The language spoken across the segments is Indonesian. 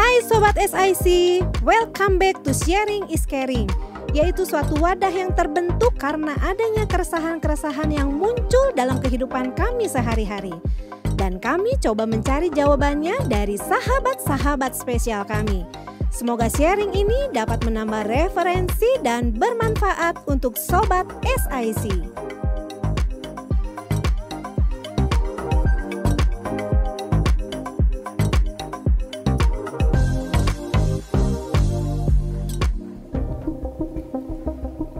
Hai Sobat SIC, welcome back to Sharing is Caring, yaitu suatu wadah yang terbentuk karena adanya keresahan-keresahan yang muncul dalam kehidupan kami sehari-hari. Dan kami coba mencari jawabannya dari sahabat-sahabat spesial kami. Semoga sharing ini dapat menambah referensi dan bermanfaat untuk Sobat SIC.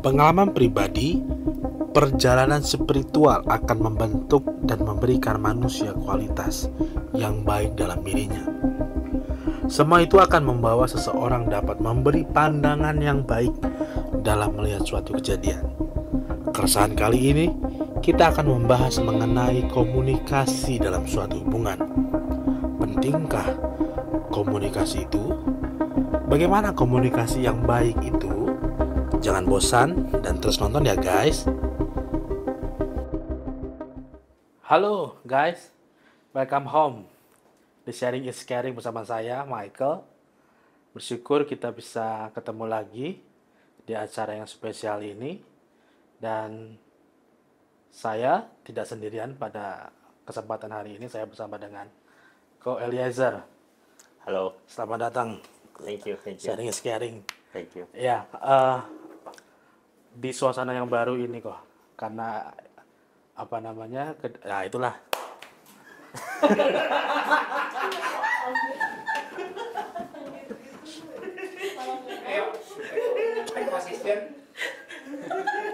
Pengalaman pribadi, perjalanan spiritual akan membentuk dan memberikan manusia kualitas yang baik dalam dirinya. Semua itu akan membawa seseorang dapat memberi pandangan yang baik dalam melihat suatu kejadian. Keresahan kali ini, kita akan membahas mengenai komunikasi dalam suatu hubungan. Pentingkah komunikasi itu? Bagaimana komunikasi yang baik itu? Jangan bosan dan terus nonton ya guys. Halo guys, welcome home. The Sharing is Caring bersama saya, Michael. Bersyukur kita bisa ketemu lagi di acara yang spesial ini. Dan saya tidak sendirian pada kesempatan hari ini. Saya bersama dengan Ko Eliezer. Halo. Selamat datang. Thank you. Sharing is Caring. Thank you. Ya, di suasana yang baru ini kok, karena itulah.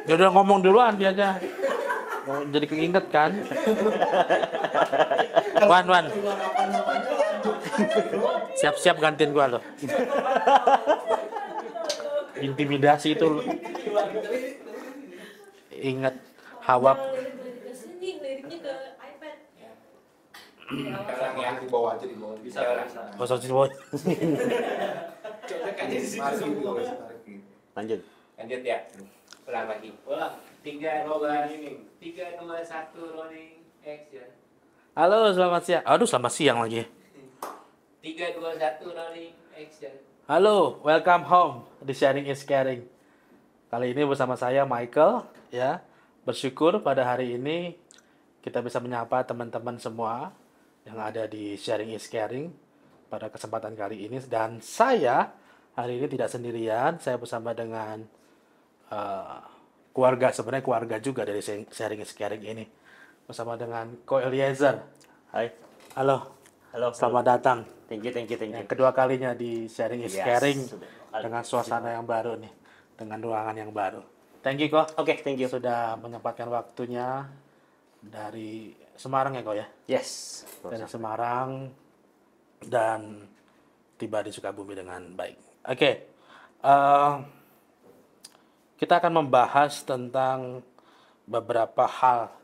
Ya udah ngomong duluan dia aja. Jadi keinget kan. Wan. Siap-siap gantiin gua loh. Intimidasi itu. Ingat Hawab. Liriknya ke iPad. Sekarang ya di bawah aja bisa. Bosok sih boy. Lanjut ya. Ulang lagi. 3 2 1 rolling action. Halo, selamat siang. Aduh, selamat siang lagi. 3 2 1 rolling action. Halo, welcome home. The Sharing is Caring. Kali ini bersama saya Michael, ya. Bersyukur pada hari ini kita bisa menyapa teman-teman semua yang ada di Sharing is Caring pada kesempatan kali ini. Dan saya hari ini tidak sendirian, saya bersama dengan keluarga, sebenarnya keluarga juga dari Sharing is Caring ini. Bersama dengan Ko Eliezer. Hai. Halo. Selamat datang. Thank you. Yang kedua kalinya di Sharing is Caring dengan suasana yang baru nih, dengan ruangan yang baru. Thank you, Ko. Oke, thank you. Sudah menyempatkan waktunya dari Semarang ya, Ko ya? Yes. Dari Semarang dan tiba di Sukabumi dengan baik. Oke. Kita akan membahas tentang beberapa hal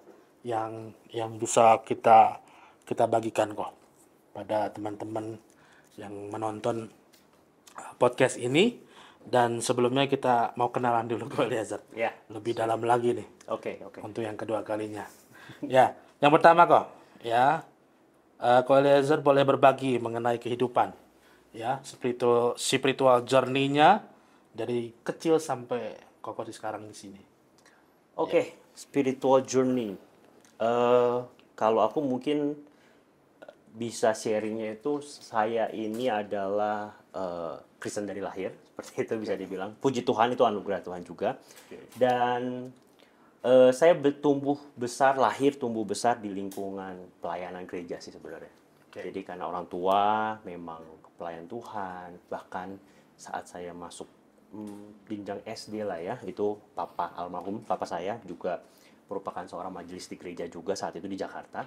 yang bisa kita bagikan, Ko, pada teman-teman yang menonton podcast ini. Dan sebelumnya kita mau kenalan dulu Ko Eliezer. Ya. Lebih dalam lagi nih. Oke. Untuk yang kedua kalinya. Ya, yang pertama Ko, ya. Ko Eliezer boleh berbagi mengenai kehidupan, ya, spiritual journey-nya dari kecil sampai Koko sekarang di sini. Oke, spiritual journey. Kalau aku mungkin bisa sharingnya itu, saya ini adalah Kristen dari lahir, seperti itu bisa dibilang. Puji Tuhan, itu anugerah Tuhan juga. Dan saya tumbuh besar di lingkungan pelayanan gereja sih sebenarnya. Jadi karena orang tua memang pelayan Tuhan, bahkan saat saya masuk jenjang SD lah ya, itu almarhum papa saya juga merupakan seorang majelis di gereja juga saat itu di Jakarta.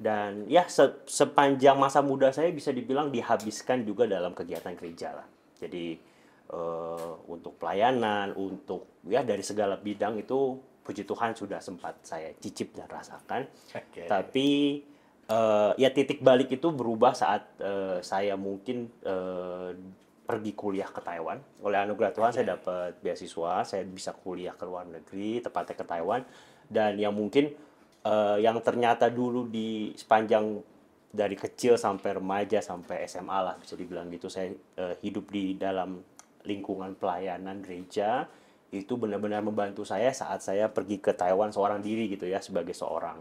Dan ya sepanjang masa muda saya bisa dibilang dihabiskan juga dalam kegiatan gereja lah. Jadi untuk pelayanan, untuk ya dari segala bidang itu puji Tuhan sudah sempat saya cicip dan rasakan. Tapi ya titik balik itu berubah saat saya mungkin pergi kuliah ke Taiwan. Oleh anugerah Tuhan saya dapat beasiswa, saya bisa kuliah ke luar negeri, tepatnya ke Taiwan. Dan yang mungkin yang ternyata dulu di sepanjang dari kecil sampai remaja sampai SMA lah bisa dibilang gitu, saya hidup di dalam lingkungan pelayanan gereja. Itu benar-benar membantu saya saat saya pergi ke Taiwan seorang diri gitu ya, sebagai seorang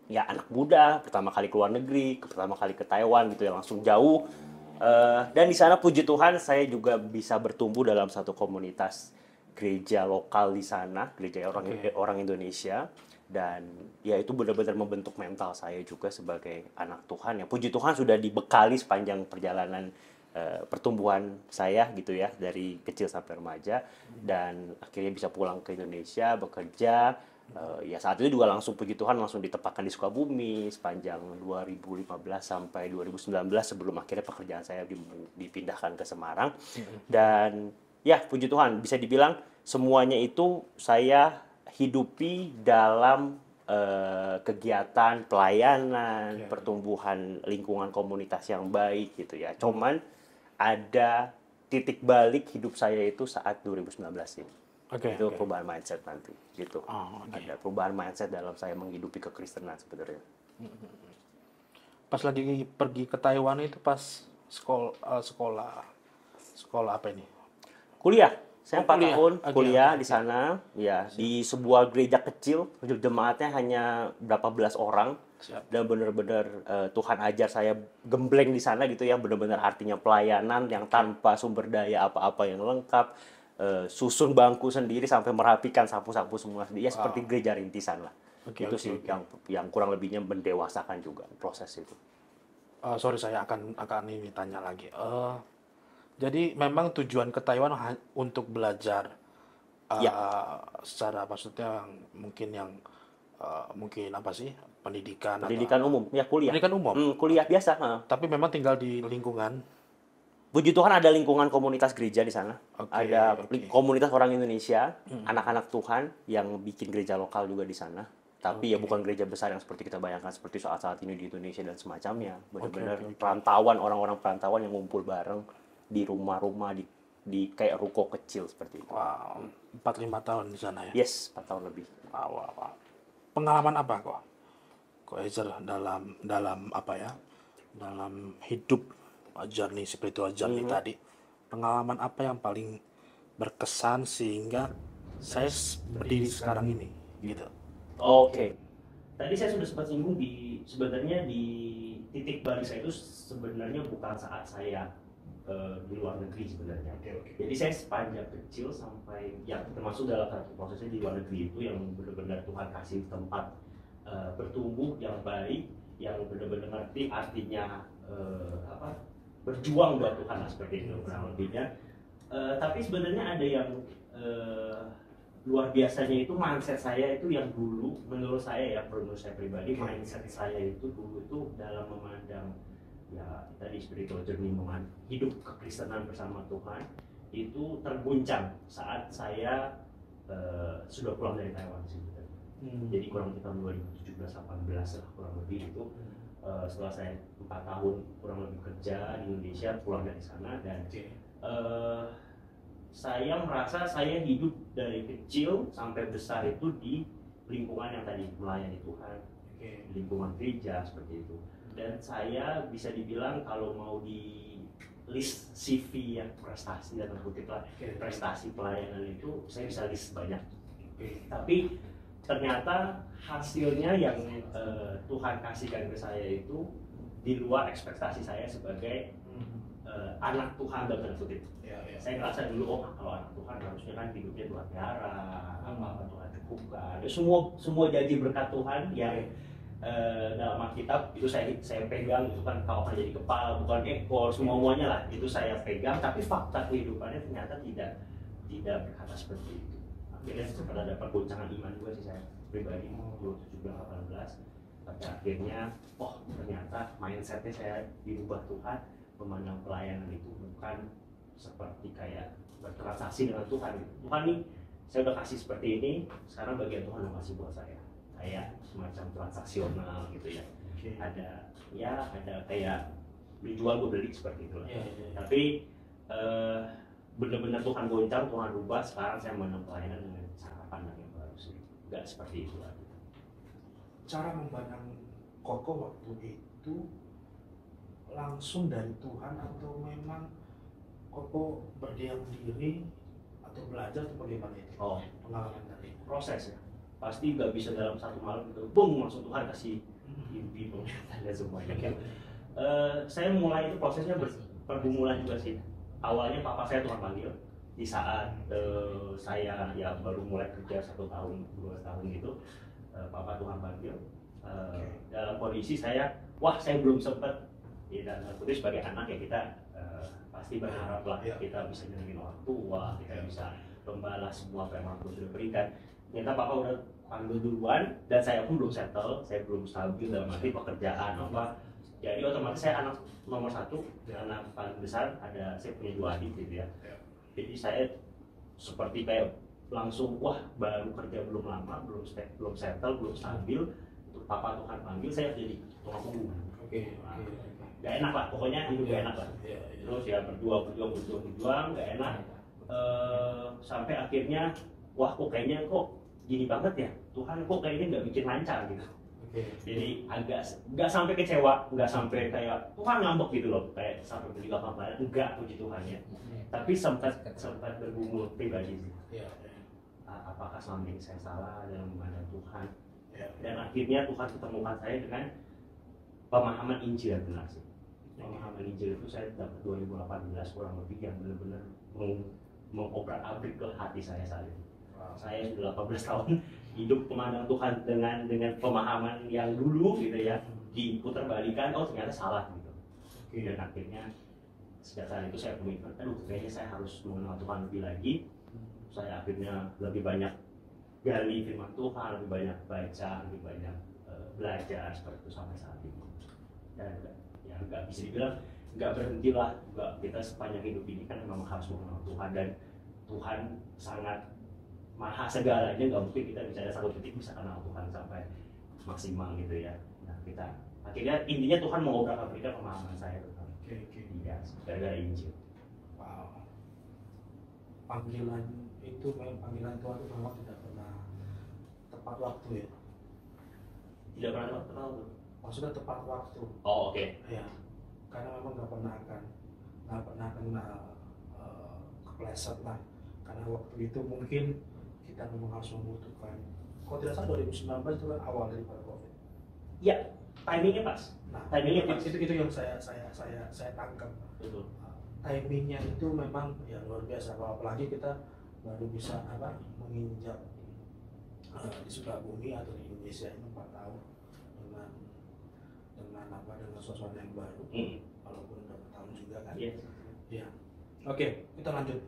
ya anak muda pertama kali keluar negeri, pertama kali ke Taiwan gitu ya, langsung jauh. Dan di sana puji Tuhan saya juga bisa bertumbuh dalam satu komunitas gereja lokal di sana, gereja orang Indonesia. Dan ya itu benar-benar membentuk mental saya juga sebagai anak Tuhan ya. Puji Tuhan sudah dibekali sepanjang perjalanan pertumbuhan saya gitu ya, dari kecil sampai remaja, dan akhirnya bisa pulang ke Indonesia bekerja. Ya saat itu juga langsung puji Tuhan langsung ditempatkan di Sukabumi sepanjang 2015 sampai 2019 sebelum akhirnya pekerjaan saya dipindahkan ke Semarang. Dan ya puji Tuhan bisa dibilang semuanya itu saya hidupi dalam kegiatan pelayanan, pertumbuhan lingkungan komunitas yang baik gitu ya. Cuman ada titik balik hidup saya itu saat 2019 ini. Itu perubahan mindset nanti gitu. Ada perubahan mindset dalam saya menghidupi kekristenan sebenarnya. Pas lagi pergi ke Taiwan itu pas sekolah apa ini? Kuliah. Saya 4 kuliah. tahun kuliah di sana, ya di sebuah gereja kecil, jemaatnya hanya berapa belas orang. Dan benar-benar Tuhan ajar saya gembleng di sana gitu ya, benar-benar artinya pelayanan yang tanpa sumber daya apa-apa yang lengkap, susun bangku sendiri sampai merapikan sapu-sapu semua sendiri, ya seperti gereja rintisan lah. Itu sih yang kurang lebihnya mendewasakan juga proses itu. Sorry, saya akan ini tanya lagi. Jadi memang tujuan ke Taiwan untuk belajar secara maksudnya mungkin apa sih, pendidikan umum ya, kuliah. Pendidikan umum. Kuliah biasa. Tapi memang tinggal di lingkungan. Puji Tuhan ada lingkungan komunitas gereja di sana. Ada komunitas orang Indonesia, anak-anak Tuhan yang bikin gereja lokal juga di sana. Tapi ya bukan gereja besar yang seperti kita bayangkan seperti saat ini di Indonesia dan semacamnya. Benar-benar perantauan, orang-orang perantauan yang ngumpul bareng di rumah-rumah, di kayak ruko kecil seperti itu. Wow, 4-5 tahun di sana ya? Yes, 4 tahun lebih. Wow. Pengalaman apa kok Ezer dalam apa ya? Dalam hidup journey, spiritual journey tadi. Pengalaman apa yang paling berkesan sehingga saya berdiri sekarang ini gitu. Oke. Tadi saya sudah sempat singgung sebenarnya di titik balik saya itu sebenarnya bukan saat saya di luar negeri sebenarnya. Jadi saya sepanjang kecil sampai yang termasuk dalam satu prosesnya di luar negeri itu yang benar-benar Tuhan kasih tempat bertumbuh yang baik, yang benar-benar ngerti artinya berjuang buat Tuhan lah, seperti itu kurang lebihnya. Tapi sebenarnya ada yang luar biasanya itu mindset saya itu yang dulu menurut saya pribadi, mindset saya itu dulu itu dalam memandang ya tadi spiritual journey, hidup kekristenan bersama Tuhan itu terguncang saat saya sudah pulang dari Taiwan sebenarnya. Jadi kurang lebih tahun 2017-18 lah kurang lebih itu, setelah saya 4 tahun kurang lebih kerja di Indonesia, pulang dari sana dan saya merasa saya hidup dari kecil sampai besar itu di lingkungan yang tadi melayani Tuhan, lingkungan gereja seperti itu. Dan saya bisa dibilang kalau mau di list CV yang prestasi dan kutip lah, prestasi pelayanan itu saya bisa list banyak. Tapi ternyata hasilnya yang Tuhan kasihkan ke saya itu di luar ekspektasi saya sebagai anak Tuhan dalam tanda kutip. Saya ngerasa dulu kalau anak Tuhan harusnya kan hidupnya Tuhan pelihara, apa Tuhan cukupkan. Semua janji berkat Tuhan yang dalam Alkitab itu saya pegang, itu kan kau akan jadi kepala bukan ekor, semuanya lah itu saya pegang. Tapi fakta kehidupannya ternyata tidak berkata seperti itu. Akhirnya sempat ada pergoncangan iman juga sih saya pribadi 2017-18. Pada akhirnya ternyata mindsetnya saya dirubah Tuhan, memandang pelayanan itu bukan seperti kayak bertransaksi dengan Tuhan. Tuhan nih saya udah kasih seperti ini, sekarang bagian Tuhan yang kasih buat saya kayak semacam transaksional gitu ya. Ada kayak beli jual gue beli seperti itu lah. Tapi benar-benar Tuhan goncang, Tuhan rubah. Sekarang saya memandang pelayanan dengan cara pandang yang baru sih, nggak seperti itu lagi. Cara memandang Koko waktu itu langsung dari Tuhan atau memang Koko berdiam diri atau belajar atau bagaimana itu? Oh, Pengalaman tadi. proses ya. Pasti nggak bisa dalam satu malam gitu, boom langsung Tuhan kasih mimpi penglihatan dan semuanya kan. Saya mulai itu prosesnya pergumulan juga sih. Awalnya papa saya Tuhan panggil di saat saya ya baru mulai kerja 1 tahun 2 tahun gitu. Papa Tuhan panggil dalam kondisi saya belum sempat ya, dan khusus sebagai anak ya kita pasti berharap lah kita bisa nyenengin orang tua, kita bisa membalas semua apa yang orang tua sudah berikan. Ternyata papa udah panggil duluan dan saya pun belum settle, saya belum stabil dalam arti pekerjaan apa. Jadi otomatis saya anak nomor 1, anak paling besar, saya punya 2 adik gitu ya. Jadi saya seperti kayak langsung baru kerja belum lama, belum settle, belum stabil. Untuk papa Tuhan panggil saya jadi tukang punggung. Gak enak lah, pokoknya hidup gak enak lah. Terus ya berjuang, gak enak. Sampai akhirnya kok kayaknya gini banget ya, Tuhan kok kayaknya nggak bikin lancar gitu. Jadi agak nggak sampai kecewa, nggak sampai kayak Tuhan ngambek gitu loh, kayak sampai berjuang apa enggak, puji Tuhan ya. Tapi sempat bergumul pribadi sih. Apakah selama ini saya salah dalam memandang Tuhan? Dan akhirnya Tuhan ketemukan saya dengan pemahaman Injil yang benar sih. Pemahaman Injil itu saya dapat 2018 kurang lebih yang benar-benar mengobrak-abrik ke hati saya saat ini. Saya sudah 18 tahun hidup memandang Tuhan dengan pemahaman yang dulu gitu ya, diputar balikan, ternyata salah gitu. Dan akhirnya sejak saat itu saya komitmen, kayaknya saya harus mengenal Tuhan lebih lagi. Saya akhirnya lebih banyak gali firman Tuhan, lebih banyak baca, lebih banyak belajar seperti itu sampai saat ini. Dan ya nggak bisa dibilang nggak berhenti lah, kita sepanjang hidup ini kan memang harus mengenal Tuhan, dan Tuhan sangat maha segalanya, nggak mungkin kita bicara satu titik bisa kenal Tuhan sampai maksimal gitu ya. Nah kita akhirnya intinya Tuhan mau obrak-abrik pemahaman saya tentang dia gara-gara Injil. Wow. Panggilan itu panggilan Tuhan itu memang tidak pernah tepat waktu ya. Tidak pernah tepat waktu. Maksudnya tepat waktu. Oh oke. Ya. Karena memang nggak pernah akan kepleset lah. Karena waktu itu mungkin kita memang harus membutuhkan. Kalau tidak salah 2019 itu kan awal daripada COVID. Ya, timingnya pas. Nah, timingnya pas. Itu yang saya tangkap. Betul. Timingnya itu memang ya luar biasa. Apalagi kita baru bisa menginjak di Sukabumi atau di Indonesia ini 4 tahun dengan suasana yang baru. Walaupun udah bertahun juga kan. Yes. Ya. Oke, kita lanjut.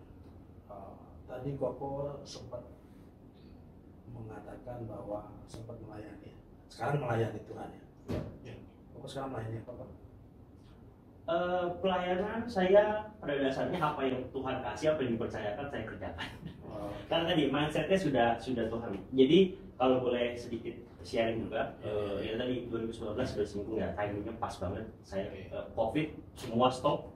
Tadi Koko sempat mengatakan bahwa sempat melayani. Sekarang melayani Tuhan ya. Ya. Koko sekarang melayani apa, Pak? Pelayanan saya pada dasarnya apa yang Tuhan kasih, apa yang dipercayakan saya kerjakan. Karena tadi mindsetnya sudah Tuhan. Jadi kalau boleh sedikit sharing juga, ya tadi 2019 sudah singgung ya, timingnya pas banget. Saya COVID semua stop.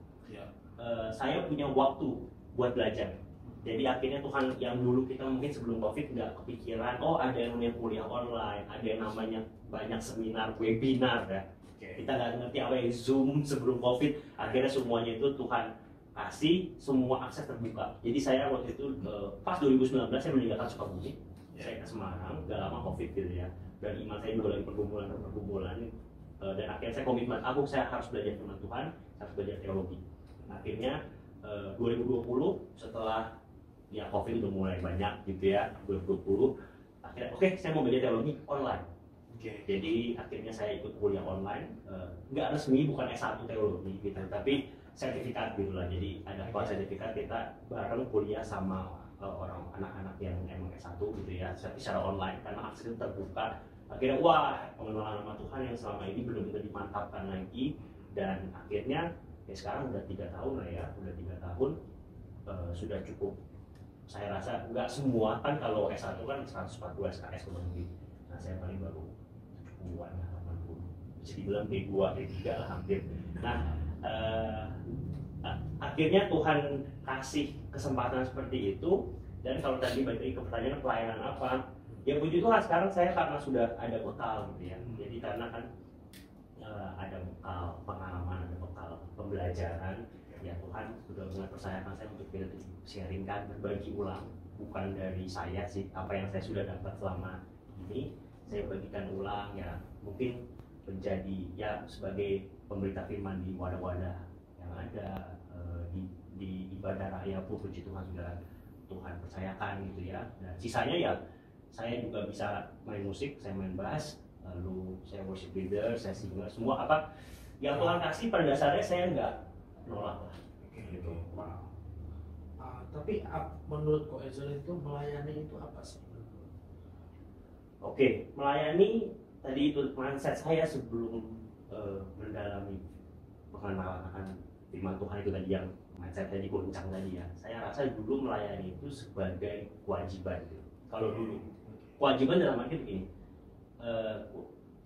Saya punya waktu buat belajar. Jadi akhirnya Tuhan yang dulu kita mungkin sebelum COVID nggak kepikiran, ada yang namanya kuliah online, ada yang namanya banyak seminar, webinar ya. Kita nggak ngerti apa yang Zoom sebelum COVID. Akhirnya semuanya itu Tuhan kasih, semua akses terbuka. Jadi saya waktu itu pas 2019 saya meninggalkan Sukabumi, saya ke Semarang, nggak lama COVID gitu ya. Dan iman saya juga lagi pergumulan. Dan akhirnya saya komitmen, saya harus belajar firman Tuhan, saya harus belajar teologi. Akhirnya 2020 setelah ya COVID udah mulai banyak gitu ya, 2020 akhirnya saya mau belajar teologi online. Jadi akhirnya saya ikut kuliah online, nggak resmi, bukan S1 teologi gitu, tapi sertifikat gitu lah. Jadi ada sertifikat, kita bareng kuliah sama orang anak-anak yang emang S1 gitu ya, secara online karena akses itu terbuka. Akhirnya pengenalan nama Tuhan yang selama ini belum kita dimantapkan lagi, dan akhirnya ya sekarang udah 3 tahun lah ya, sudah cukup. Saya rasa nggak semua kan, kalau S1 kan 142 SKS kurang lebih. Nah saya paling baru 70-an, 80, bisa dibilang B2, B3 lah hampir. Nah akhirnya Tuhan kasih kesempatan seperti itu. Dan kalau tadi balik lagi ke pertanyaan pelayanan apa, ya puji Tuhan sekarang saya karena sudah ada bekal gitu ya. Jadi karena kan ada bekal pengalaman, ada bekal pembelajaran. Ya Tuhan sudah mempercayakan saya untuk sharingkan, berbagi ulang, bukan dari saya sih, apa yang saya sudah dapat selama ini saya bagikan ulang ya, mungkin menjadi ya sebagai pemberita firman di wadah-wadah yang ada di ibadah raya pun, puji Tuhan sudah Tuhan percayakan gitu ya. Dan sisanya ya saya juga bisa main musik, saya main bass, lalu saya worship leader, saya singer, semua apa yang Tuhan kasih pada dasarnya saya nggak nolak lah. Gitu. Wow. Tapi menurut Ko Ezel itu melayani itu apa sih? Oke, melayani tadi itu mindset saya sebelum mendalami pengenalan firman Tuhan itu tadi, yang mindset tadi goncang tadi ya. Saya rasa dulu melayani itu sebagai kewajiban. Kalau dulu kewajiban dalam arti begini,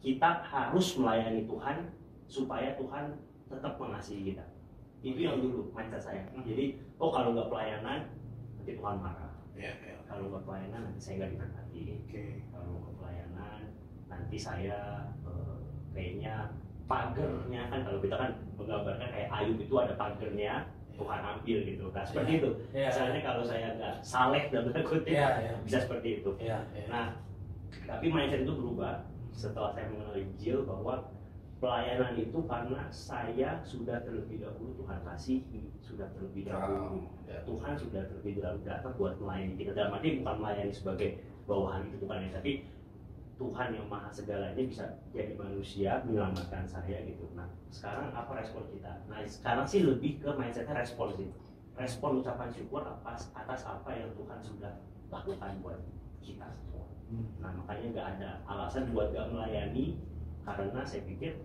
kita harus melayani Tuhan supaya Tuhan tetap mengasihi kita. Itu yang dulu mindset saya. Jadi, kalau nggak pelayanan nanti Tuhan marah. Kalau nggak pelayanan nanti saya nggak diberkati. Kalau nggak pelayanan nanti saya kayaknya pagernya kan, kalau kita kan menggambarkan kayak Ayub itu ada pagernya, Tuhan ambil gitu. Nah seperti itu. Misalnya kalau saya nggak saleh dalam tanda kutip, bisa seperti itu. Nah, tapi mindset itu berubah setelah saya mengenal Injil, bahwa pelayanan itu karena saya sudah terlebih dahulu Tuhan kasihi, sudah terlebih dahulu Tuhan sudah terlebih dahulu datang buat melayani kita. Dalam arti bukan melayani sebagai bawahan itu, bukan ya, tapi Tuhan yang maha segalanya bisa jadi manusia menyelamatkan saya gitu. Nah sekarang apa respon kita? Nah sekarang sih lebih ke mindsetnya respon sih, respon ucapan syukur atas apa yang Tuhan sudah lakukan buat kita semua. Nah makanya nggak ada alasan buat gak melayani, karena saya pikir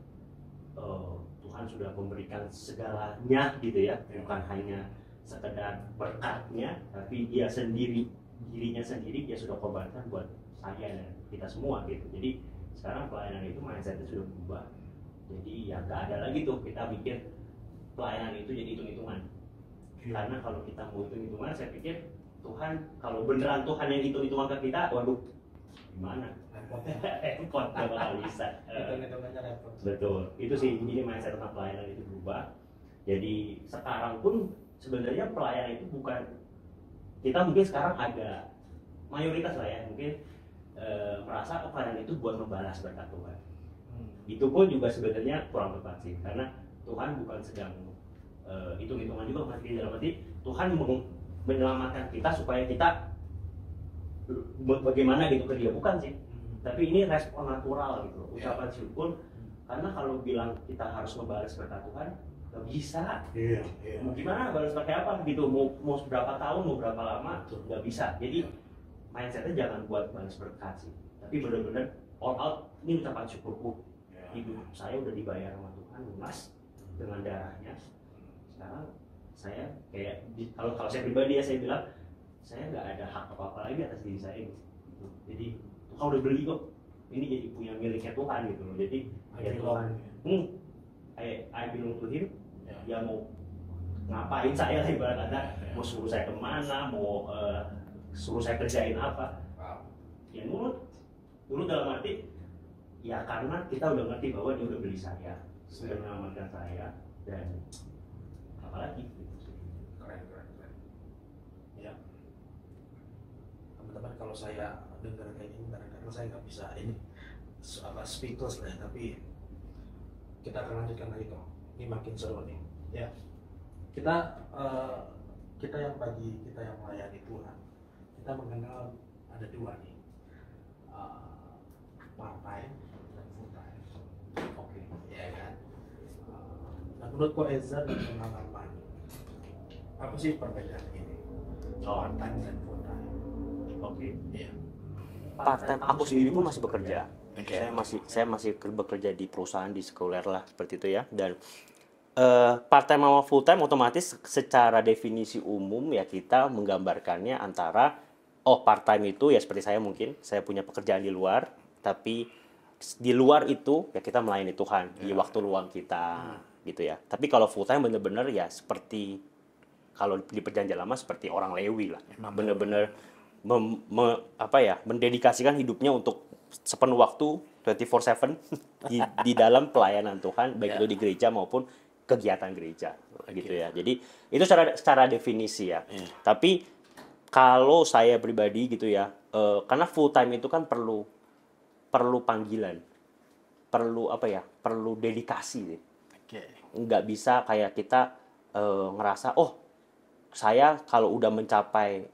Tuhan sudah memberikan segalanya gitu ya, bukan hanya sekedar berkatnya, tapi dia sendiri, dirinya sendiri dia sudah korbankan buat saya dan kita semua gitu. Jadi sekarang pelayanan itu mindsetnya sudah berubah. Jadi ya nggak ada lagi tuh kita pikir pelayanan itu jadi hitung-hitungan. Karena kalau kita mau hitung-hitungan, saya pikir Tuhan, kalau beneran Tuhan yang hitung-hitungan ke kita, waduh gimana? Repot, gak bakal bisa. Betul, itu sih. Jadi mindset tentang pelayanan itu berubah. Jadi sekarang pun sebenarnya pelayanan itu bukan, kita mungkin sekarang ada mayoritas lah ya, mungkin merasa pelayanan itu buat membalas berkat Tuhan. Itu pun juga sebenarnya kurang tepat sih, karena Tuhan bukan sedang hitung-hitungan juga, masih dalam arti Tuhan menyelamatkan kita supaya kita bagaimana gitu ke dia, bukan sih. Tapi ini respon natural gitu, ucapan syukur. Karena kalau bilang kita harus membalas berkat Tuhan, nggak bisa. Mau gimana, balas pakai apa gitu? Mau berapa tahun, mau berapa lama, nggak bisa. Jadi mindsetnya jangan buat balas berkat sih, tapi benar-benar all out. Ini ucapan syukurku, hidup saya udah dibayar sama Tuhan lunas dengan darahnya. Sekarang saya kayak kalau saya pribadi ya, saya bilang saya nggak ada hak apa-apa lagi atas diri saya gitu. Jadi Tuhan udah beli kok, ini jadi punya miliknya Tuhan gitu loh. Jadi ya Tuhan, I belong to Him. Ya mau ngapain saya lah, ibarat kata mau suruh saya kemana, mau suruh saya kerjain apa, ya nurut dalam arti ya karena kita udah ngerti bahwa dia udah beli saya, sudah menyelamatkan saya, dan apalagi gitu. Keren. Ya, teman-teman, kalau saya dengar kayak ini kadang-kadang saya nggak bisa ini speechless lah, tapi kita akan lanjutkan lagi kok. Ini makin seru nih. Ya, kita yang melayani Tuhan, kita mengenal ada dua nih, part time dan full time. Oke, ya kan. Nah, menurut Ko Ezel dan pengalaman, apa sih perbedaan ini? Part time dan full time. Oke. Iya. Part time aku sendiri pun masih bekerja. Saya masih bekerja di perusahaan, di sekuler lah seperti itu ya. Dan part time sama full time otomatis secara definisi umum ya kita menggambarkannya antara part time itu ya seperti saya, mungkin saya punya pekerjaan di luar, tapi di luar itu ya kita melayani Tuhan di waktu luang kita gitu ya. Tapi kalau full time bener-bener ya seperti kalau di perjanjian lama seperti orang Lewi lah, bener-bener mendedikasikan hidupnya untuk sepenuh waktu 24/7 di dalam pelayanan Tuhan, baik itu di gereja maupun kegiatan gereja. gitu ya. Jadi itu secara definisi ya. Tapi kalau saya pribadi gitu ya, karena full time itu kan perlu panggilan, perlu apa ya, perlu dedikasi deh. Nggak bisa kayak kita ngerasa, oh saya kalau udah mencapai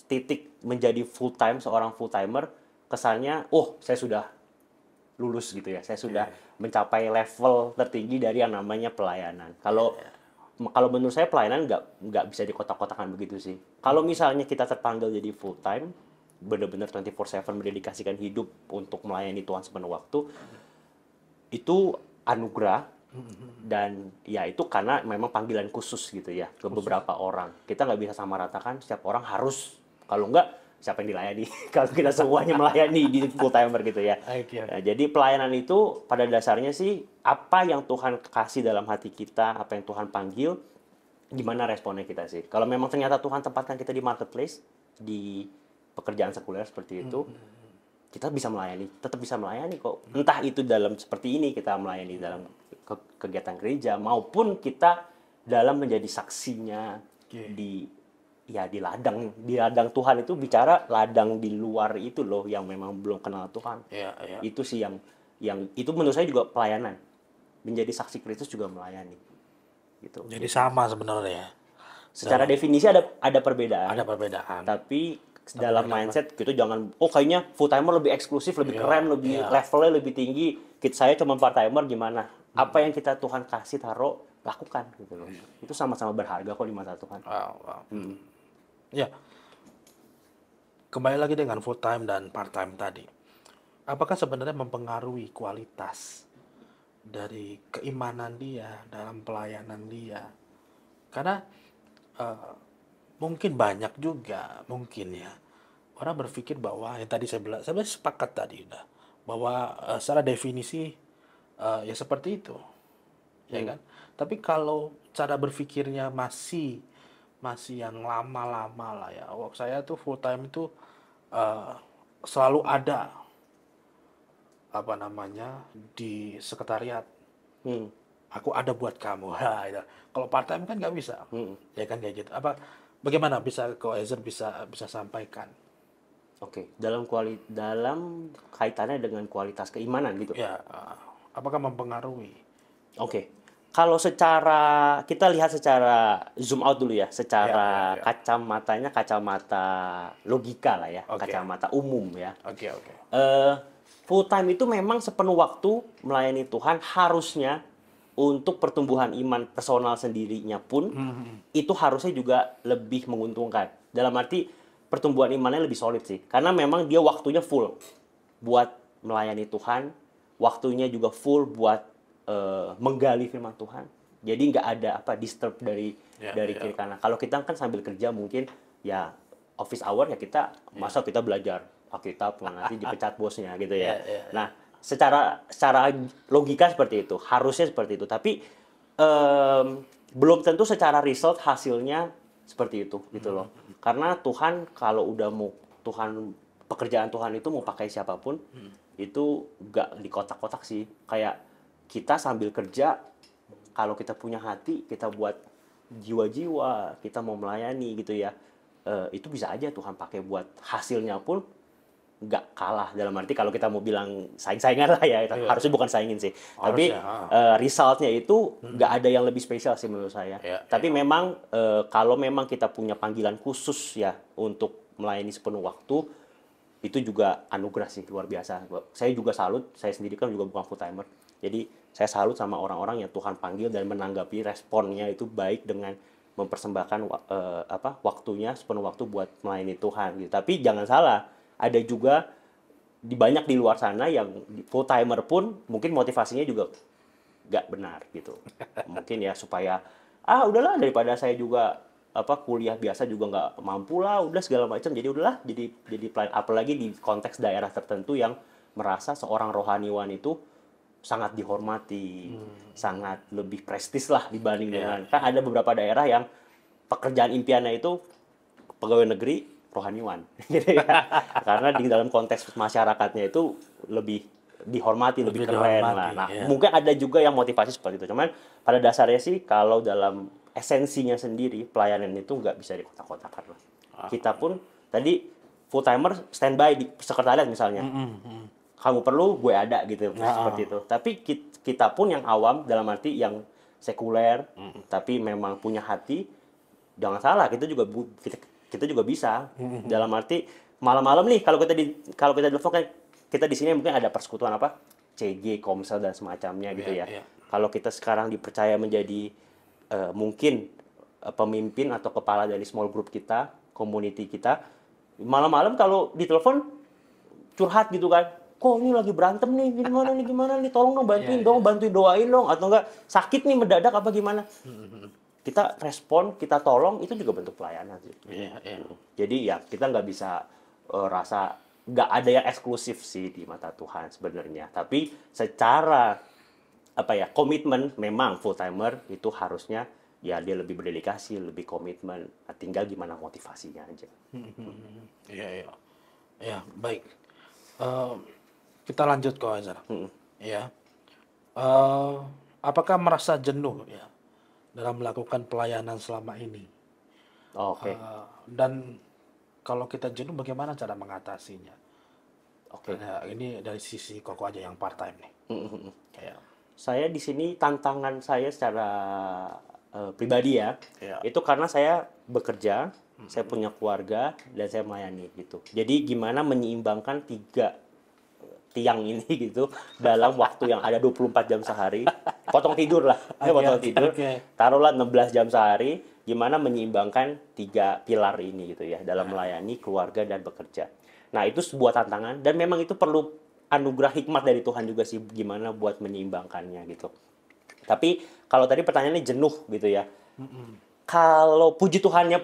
titik menjadi full time, seorang full timer, kesannya, oh saya sudah lulus gitu ya, saya sudah mencapai level tertinggi dari yang namanya pelayanan. Kalau menurut saya pelayanan nggak bisa dikotak-kotakan begitu sih. Kalau misalnya kita terpanggil jadi full time, benar-benar 24/7 mendedikasikan hidup untuk melayani Tuhan sepenuh waktu, itu anugerah. Dan ya itu karena memang panggilan khusus gitu ya ke beberapa orang. Kita nggak bisa samaratakan setiap orang harus, kalau nggak siapa yang dilayani kalau kita semuanya melayani di full timer gitu ya. Nah, jadi pelayanan itu pada dasarnya sih apa yang Tuhan kasih dalam hati kita, apa yang Tuhan panggil, gimana responnya kita sih. Kalau memang ternyata Tuhan tempatkan kita di marketplace, di pekerjaan sekuler seperti itu, kita bisa melayani, tetap bisa melayani kok. Entah itu dalam seperti ini kita melayani dalam kegiatan gereja, maupun kita dalam menjadi saksinya di ladang Tuhan. Itu bicara ladang di luar itu loh, yang memang belum kenal Tuhan. Itu sih yang itu menurut saya juga pelayanan. Menjadi saksi Kristus juga melayani. Gitu. Jadi sama sebenarnya. Secara definisi ada perbedaan. Ada perbedaan. Tapi dalam mindset gitu jangan, oh kayaknya full timer lebih eksklusif, lebih keren, lebih levelnya lebih tinggi. Saya cuma part timer, gimana? Apa yang kita Tuhan kasih taruh, lakukan gitu loh. Itu sama-sama berharga kok di mata Tuhan. Ya. Kembali lagi dengan full time dan part time tadi. Apakah sebenarnya mempengaruhi kualitas dari keimanan dia dalam pelayanan dia? Karena mungkin banyak juga ya orang berpikir bahwa yang tadi saya sepakat tadi bahwa secara definisi ya seperti itu, ya kan? Tapi kalau cara berpikirnya masih yang lama-lama lah ya. Saya tuh full time itu selalu ada di sekretariat. Aku ada buat kamu. Kalau part time kan nggak bisa, ya kan kayak gitu. Bagaimana Ezer bisa sampaikan? Oke, dalam kaitannya dengan kualitas keimanan gitu. Ya, apakah mempengaruhi? Oke. Kalau kita lihat secara zoom out dulu ya, secara kacamatanya kacamata logika lah ya, kacamata umum ya. Full time itu memang sepenuh waktu melayani Tuhan, harusnya untuk pertumbuhan iman personal sendirinya pun itu harusnya juga lebih menguntungkan. Dalam arti pertumbuhan imannya lebih solid sih, karena memang dia waktunya full buat melayani Tuhan, waktunya juga full buat menggali firman Tuhan. Jadi nggak ada disturb dari kiri kanan. Kalau kita kan sambil kerja mungkin ya office hour ya kita masa kita belajar Alkitab nanti dipecat bosnya gitu ya. Nah, secara logika seperti itu, harusnya seperti itu. Tapi belum tentu secara result hasilnya seperti itu gitu loh. Karena Tuhan kalau udah mau pekerjaan Tuhan itu mau pakai siapapun, itu nggak di kotak-kotak sih. Kayak kita sambil kerja, kalau kita punya hati, kita buat jiwa-jiwa, kita mau melayani gitu ya, itu bisa aja Tuhan pakai buat hasilnya pun nggak kalah. Dalam arti kalau kita mau bilang saing-saingan lah ya, harusnya bukan saingin sih. Tapi resultnya itu nggak ada yang lebih spesial sih menurut saya. Tapi memang kalau memang kita punya panggilan khusus ya untuk melayani sepenuh waktu, itu juga anugerah sih, luar biasa. Saya juga salut, saya sendiri kan juga bukan full timer. Jadi saya salut sama orang-orang yang Tuhan panggil dan menanggapi responnya itu baik dengan mempersembahkan waktunya sepenuh waktu buat melayani Tuhan gitu. Tapi jangan salah, ada juga banyak di luar sana yang full timer pun mungkin motivasinya juga nggak benar gitu. Mungkin ya supaya udahlah daripada saya juga kuliah biasa juga nggak mampu lah, udah segala macam, jadi udahlah jadi apalagi di konteks daerah tertentu yang merasa seorang rohaniwan itu sangat dihormati, sangat lebih prestis lah dibanding dengan kan ada beberapa daerah yang pekerjaan impiannya itu pegawai negeri rohaniwan gitu ya. Karena di dalam konteks masyarakatnya itu lebih dihormati, lebih keren dihormati, lah. Nah, ya. mungkin ada juga yang motivasi seperti itu. Cuman pada dasarnya sih kalau dalam esensinya sendiri pelayanan itu nggak bisa dikotak-kotakan lah. Kita pun tadi full timer standby di sekretariat misalnya. Kamu perlu, gue ada gitu seperti itu. Tapi kita pun yang awam dalam arti yang sekuler, tapi memang punya hati, jangan salah kita juga bisa. Dalam arti malam-malam nih kalau kita telepon kan kita di sini mungkin ada persekutuan apa? CG, Komsel dan semacamnya gitu ya. Kalau kita sekarang dipercaya menjadi mungkin pemimpin atau kepala dari small group kita, community kita, malam-malam kalau ditelepon curhat gitu kan. Kok ini lagi berantem nih, gimana nih, tolong dong bantuin dong, bantuin doain dong, atau enggak sakit nih mendadak apa gimana. Kita respon, kita tolong, itu juga bentuk pelayanan sih. Jadi ya kita nggak bisa rasa nggak ada yang eksklusif sih di mata Tuhan sebenarnya. Tapi secara komitmen memang full timer itu harusnya ya dia lebih berdedikasi, lebih komitmen. Nah, tinggal gimana motivasinya aja. Ya, baik. Kita lanjut ke Azhar. Ya. Apakah merasa jenuh ya dalam melakukan pelayanan selama ini? Oke. Dan kalau kita jenuh, bagaimana cara mengatasinya? Oke. Nah, ini dari sisi Koko aja yang part time nih. Ya. Saya di sini tantangan saya secara pribadi ya, itu karena saya bekerja, saya punya keluarga dan saya melayani gitu. Jadi gimana menyeimbangkan 3 tiang ini gitu dalam waktu yang ada 24 jam sehari, potong tidur lah, tidur, taruhlah 16 jam sehari, gimana menyeimbangkan 3 pilar ini gitu ya dalam melayani keluarga dan bekerja. Nah itu sebuah tantangan dan memang itu perlu anugerah hikmat dari Tuhan juga sih gimana buat menyeimbangkannya gitu. Tapi kalau tadi pertanyaannya jenuh gitu ya, kalau puji Tuhannya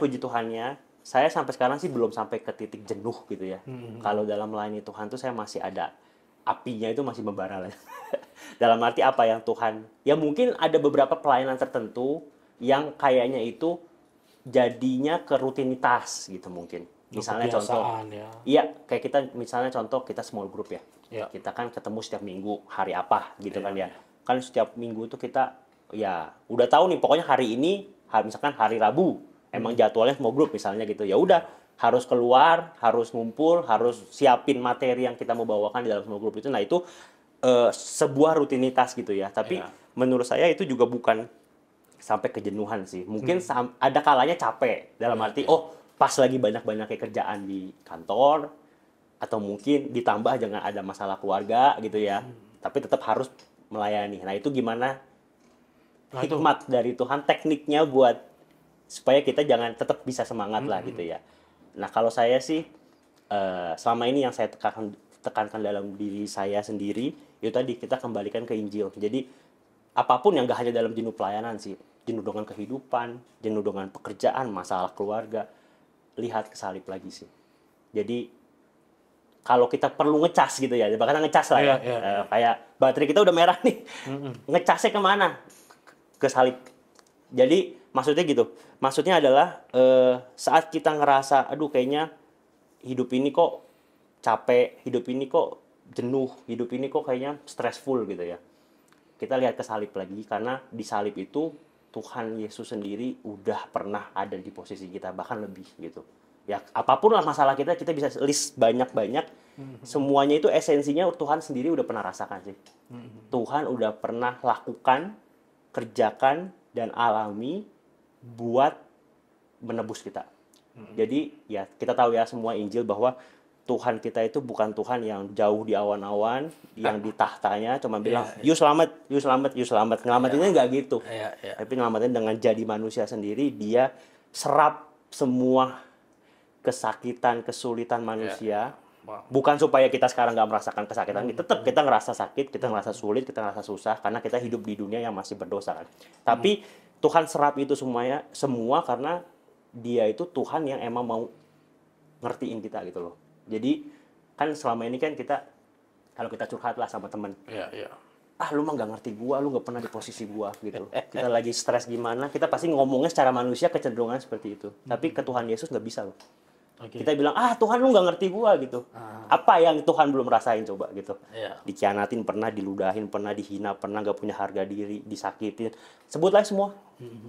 saya sampai sekarang sih belum sampai ke titik jenuh gitu ya. Kalau dalam melayani Tuhan tuh saya masih ada apinya, itu masih membara lah. Dalam arti apa yang Tuhan, ya mungkin ada beberapa pelayanan tertentu yang kayaknya itu jadinya ke rutinitas gitu mungkin. Misalnya contoh, iya kayak kita misalnya contoh kita small group ya. Kita kan ketemu setiap minggu hari apa gitu kan ya. Kan setiap minggu tuh kita ya udah tahu nih pokoknya hari ini misalkan hari Rabu emang jadwalnya small group misalnya gitu. Ya udah harus keluar, harus ngumpul, harus siapin materi yang kita mau bawakan di dalam small group itu. Nah itu sebuah rutinitas gitu ya. Tapi menurut saya itu juga bukan sampai kejenuhan sih. Mungkin ada kalanya capek dalam arti pas lagi banyak-banyaknya kerjaan di kantor atau mungkin ditambah jangan ada masalah keluarga gitu ya. Tapi tetap harus melayani. Nah itu gimana hikmat dari Tuhan, tekniknya buat supaya kita jangan tetap bisa semangat lah gitu ya. Nah kalau saya sih selama ini yang saya tekankan dalam diri saya sendiri itu tadi kita kembalikan ke Injil. Jadi apapun yang gak hanya dalam jenuh pelayanan sih, jenuh dengan kehidupan, jenuh dengan pekerjaan, masalah keluarga, lihat ke salib lagi sih. Jadi kalau kita perlu ngecas gitu ya, bahkan ngecas lah ya, kayak baterai kita udah merah nih, ngecasnya kemana? Ke salib. Jadi maksudnya gitu, maksudnya adalah saat kita ngerasa, aduh kayaknya hidup ini kok capek, hidup ini kok jenuh, hidup ini kok kayaknya stressful gitu ya. Kita lihat ke salib lagi, karena di salib itu Tuhan Yesus sendiri udah pernah ada di posisi kita, bahkan lebih gitu. Ya apapun lah masalah kita bisa list banyak-banyak, semuanya itu esensinya Tuhan sendiri udah pernah rasakan sih. Tuhan udah pernah lakukan, kerjakan, dan alami buat menebus kita. Jadi ya kita tahu ya semua Injil bahwa Tuhan kita itu bukan Tuhan yang jauh di awan-awan, yang di tahtanya cuma bilang, you selamat. Ngelamatinnya nggak gitu. Tapi ngelamatin dengan jadi manusia sendiri, dia serap semua kesakitan, kesulitan manusia. Bukan supaya kita sekarang nggak merasakan kesakitan, tetap kita ngerasa sakit, kita ngerasa sulit, kita ngerasa susah, karena kita hidup di dunia yang masih berdosa kan. Tapi Tuhan serap itu semua karena dia itu Tuhan yang emang mau ngertiin kita gitu loh. Jadi kan selama ini kan kita, kalau kita curhat lah sama temen, lu mah nggak ngerti gua, lu nggak pernah di posisi gua gitu. Kita lagi stres gimana, kita pasti ngomongnya secara manusia kecenderungan seperti itu. Tapi ke Tuhan Yesus nggak bisa loh. Oke. Kita bilang, Tuhan lu nggak ngerti gua gitu. Apa yang Tuhan belum rasain coba gitu. Iya. Dikhianatin pernah, diludahin pernah, dihina pernah, nggak punya harga diri, disakitin. Sebutlah semua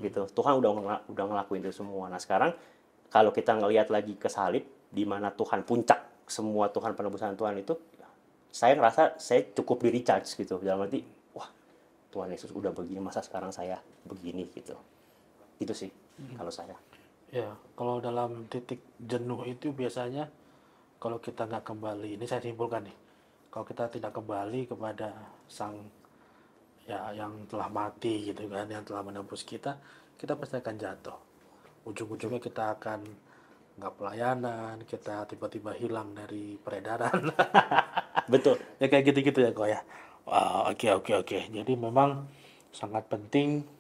gitu. Tuhan udah ngelakuin itu semua. Nah sekarang kalau kita ngelihat lagi ke salib, di mana Tuhan puncak semua Tuhan penebusan Tuhan itu, saya ngerasa saya cukup di recharge gitu. Dalam arti, wah Tuhan Yesus udah begini, masa sekarang saya begini gitu. Itu sih kalau saya. Ya, kalau dalam titik jenuh itu biasanya kalau kita nggak kembali, ini saya simpulkan nih, kalau kita tidak kembali kepada Sang ya yang telah mati gitu kan, yang telah menebus kita pasti akan jatuh. Ujung-ujungnya kita akan nggak pelayanan, kita tiba-tiba hilang dari peredaran. Betul. Ya kayak gitu-gitu ya kok ya. Wah, oke. Jadi memang sangat penting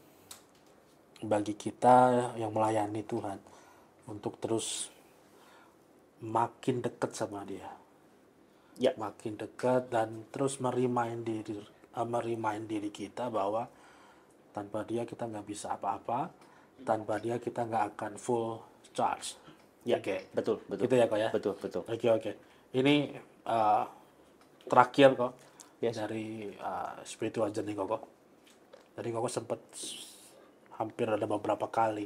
bagi kita yang melayani Tuhan untuk terus makin dekat sama Dia. Ya. Makin dekat dan terus merimain diri kita bahwa tanpa Dia kita nggak bisa apa-apa, tanpa Dia kita nggak akan full charge. Ya, Oke. betul. Gitu ya kok ya. Betul. Oke. Ini terakhir kok Yes. dari spiritual journey kok. Tadi kok sempat hampir ada beberapa kali,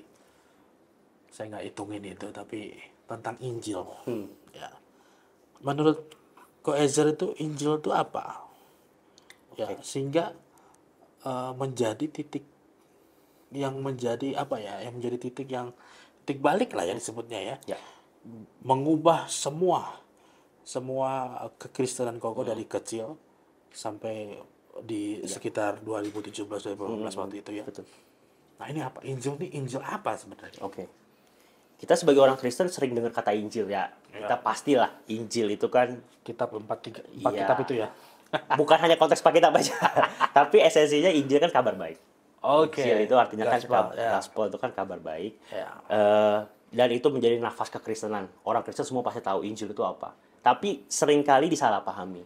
saya nggak hitungin itu, tapi tentang Injil. Ya. Menurut Ko Ezer itu Injil itu apa? Ya, sehingga menjadi titik yang menjadi apa ya? Yang menjadi titik balik lah ya disebutnya ya. Ya. Mengubah semua kekristenan Koko dari kecil sampai di sekitar 2017-2018 waktu itu ya. Betul. Nah ini apa? Injil apa sebenarnya? Oke. Kita sebagai orang Kristen sering dengar kata Injil ya. Kita pastilah Injil itu kan Kitab empat Iya. kitab itu ya. bukan hanya konteks Alkitab aja, tapi esensinya Injil kan kabar baik. Oke. Injil itu artinya Gospel, kan ya. gospel itu kan kabar baik. Ya. Dan itu menjadi nafas kekristenan. Orang Kristen semua pasti tahu Injil itu apa. Tapi seringkali disalahpahami.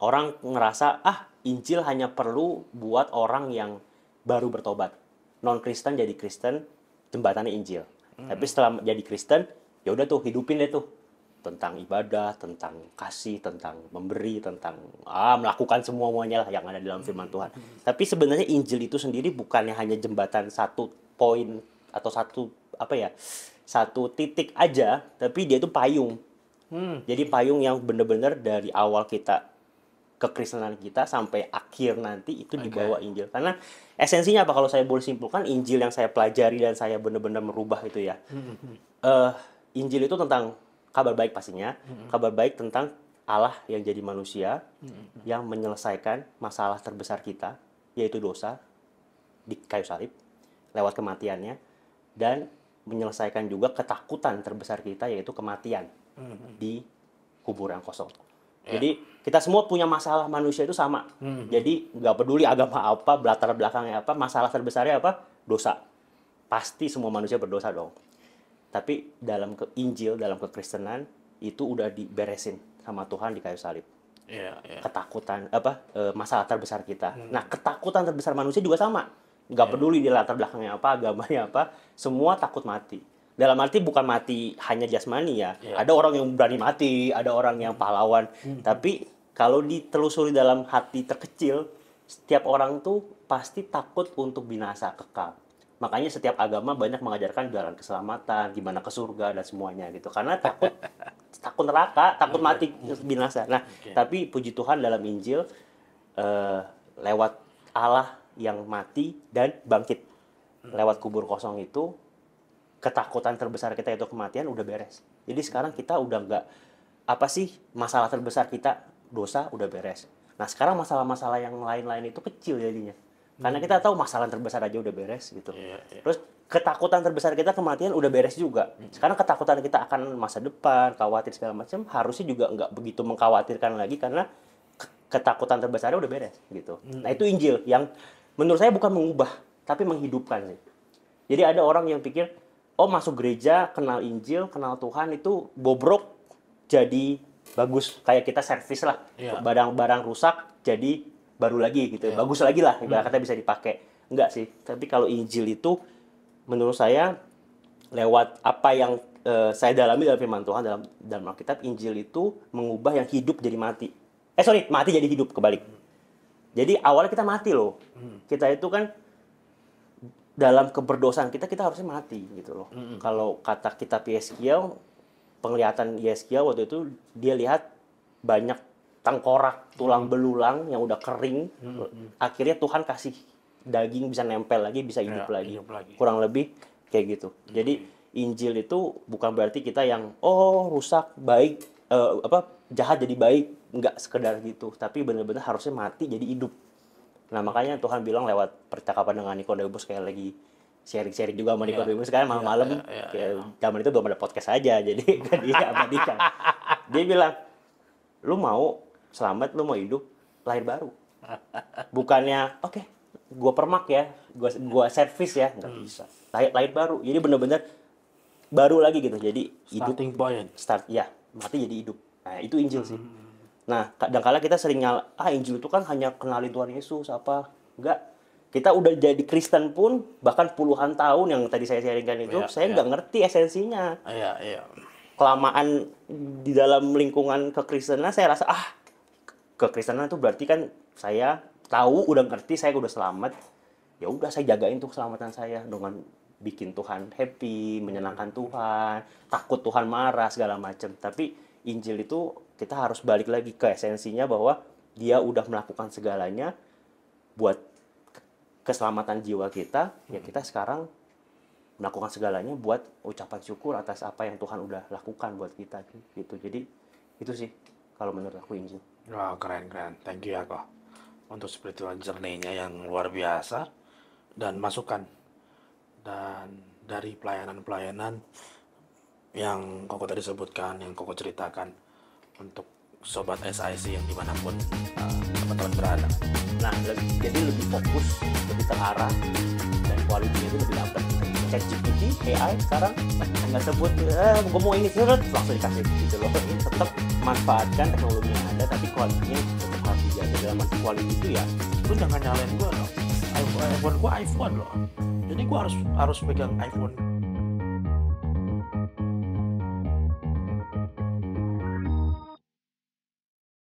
Orang ngerasa, Injil hanya perlu buat orang yang baru bertobat. Non-Kristen jadi Kristen, jembatannya Injil. Tapi setelah jadi Kristen, ya udah tuh hidupin deh tuh tentang ibadah, tentang kasih, tentang memberi, tentang melakukan semuanya lah yang ada di dalam firman Tuhan. Tapi sebenarnya Injil itu sendiri bukannya hanya jembatan satu poin atau satu titik aja, tapi dia itu payung. Jadi payung yang benar-benar dari awal kita kekristenan kita sampai akhir nanti itu dibawa Injil. Karena esensinya apa kalau saya boleh simpulkan, Injil yang saya pelajari dan saya benar-benar merubah itu ya. Injil itu tentang kabar baik pastinya. Kabar baik tentang Allah yang jadi manusia, yang menyelesaikan masalah terbesar kita, yaitu dosa di kayu salib, lewat kematiannya, dan menyelesaikan juga ketakutan terbesar kita, yaitu kematian di kubur yang kosong. Jadi kita semua punya masalah, manusia itu sama. Jadi nggak peduli agama apa, latar belakangnya apa, masalah terbesarnya apa, dosa. Pasti semua manusia berdosa dong. Tapi dalam Injil, dalam kekristenan itu udah diberesin sama Tuhan di kayu salib. Ketakutan masalah terbesar kita. Nah, ketakutan terbesar manusia juga sama. Nggak peduli dia latar belakangnya apa, agamanya apa, semua takut mati. Dalam arti bukan mati hanya jasmani ya. Ada orang yang berani mati, ada orang yang pahlawan. Tapi kalau ditelusuri dalam hati terkecil, setiap orang tuh pasti takut untuk binasa kekal. Makanya setiap agama banyak mengajarkan jalan keselamatan, gimana ke surga dan semuanya gitu. Karena takut neraka, takut mati binasa. Nah, tapi puji Tuhan dalam Injil lewat Allah yang mati dan bangkit. Lewat kubur kosong itu, ketakutan terbesar kita itu kematian udah beres. Jadi sekarang kita udah nggak masalah terbesar kita dosa udah beres. Nah sekarang masalah-masalah yang lain-lain itu kecil jadinya. Karena kita tahu masalah terbesar aja udah beres gitu. Terus ketakutan terbesar kita kematian udah beres juga. Sekarang ketakutan kita akan masa depan, khawatir segala macam harusnya juga nggak begitu mengkhawatirkan lagi karena ketakutan terbesarnya udah beres gitu. Nah itu Injil yang menurut saya bukan mengubah tapi menghidupkan sih. Jadi ada orang yang pikir masuk gereja, kenal Injil, kenal Tuhan itu bobrok jadi bagus. Kayak kita servis lah. Barang-barang rusak jadi baru lagi gitu. Bagus lagi lah, ibarat kata bisa dipakai. Enggak sih. Tapi kalau Injil itu menurut saya lewat apa yang saya dalami dalam firman Tuhan dalam Alkitab, Injil itu mengubah yang hidup jadi mati. Mati jadi hidup, kebalik. Jadi awalnya kita mati loh. Kita itu kan dalam keberdosaan kita harusnya mati gitu loh. Kalau kata kitab Yeskiel, penglihatan Yeskiel waktu itu dia lihat banyak tengkorak, tulang belulang yang udah kering. Akhirnya Tuhan kasih daging bisa nempel lagi, bisa hidup lagi. Kurang lebih kayak gitu. Jadi Injil itu bukan berarti kita yang rusak, baik, jahat jadi baik, nggak sekedar gitu. Tapi benar-benar harusnya mati jadi hidup. Nah makanya Tuhan bilang lewat percakapan dengan Nikodemus, kayak lagi sharing-sharing juga sama Nikodemus kan malam-malam. Zaman itu belum ada podcast aja, jadi dia abadikan. Dia bilang, lu mau selamat, lu mau hidup, lahir baru. Bukannya, oke, gua permak ya, gua servis ya, nggak bisa. Lahir baru, jadi benar-benar baru lagi gitu. Jadi hidup, Starting point. Mati jadi hidup. Nah itu Injil sih. Nah kadang-kala kita sering Injil itu kan hanya kenalin Tuhan Yesus apa, enggak. Kita udah jadi Kristen pun bahkan puluhan tahun yang tadi saya sharingkan itu, saya nggak ngerti esensinya. Kelamaan di dalam lingkungan kekristenan, saya rasa kekristenan itu berarti kan saya tahu, udah ngerti, saya udah selamat. Ya udah, saya jagain tuh keselamatan saya dengan bikin Tuhan happy, menyenangkan Tuhan, takut Tuhan marah segala macam. Tapi Injil itu kita harus balik lagi ke esensinya, bahwa Dia udah melakukan segalanya buat keselamatan jiwa kita. Ya kita sekarang melakukan segalanya buat ucapan syukur atas apa yang Tuhan udah lakukan buat kita gitu. Jadi itu sih kalau menurut aku Injil. Wah, keren. Thank you ya kok untuk spiritual journey-nya yang luar biasa dan masukan. Dan dari pelayanan-pelayanan yang Koko tadi sebutkan, yang Koko ceritakan untuk sobat SIC yang dimanapun teman-teman berada. Nah, jadi lebih fokus, lebih terarah, dan kualitasnya itu lebih dapat. ChatGPT, AI sekarang nggak sebut, gue mau ini langsung dikasih gitu loh. Ini tetap manfaatkan teknologi yang ada, tapi kualitasnya tetap harus dijaga. Dalam arti kualitas itu ya, Lu jangan nyalain gue loh. iPhone gue iPhone loh. Jadi gue harus pegang iPhone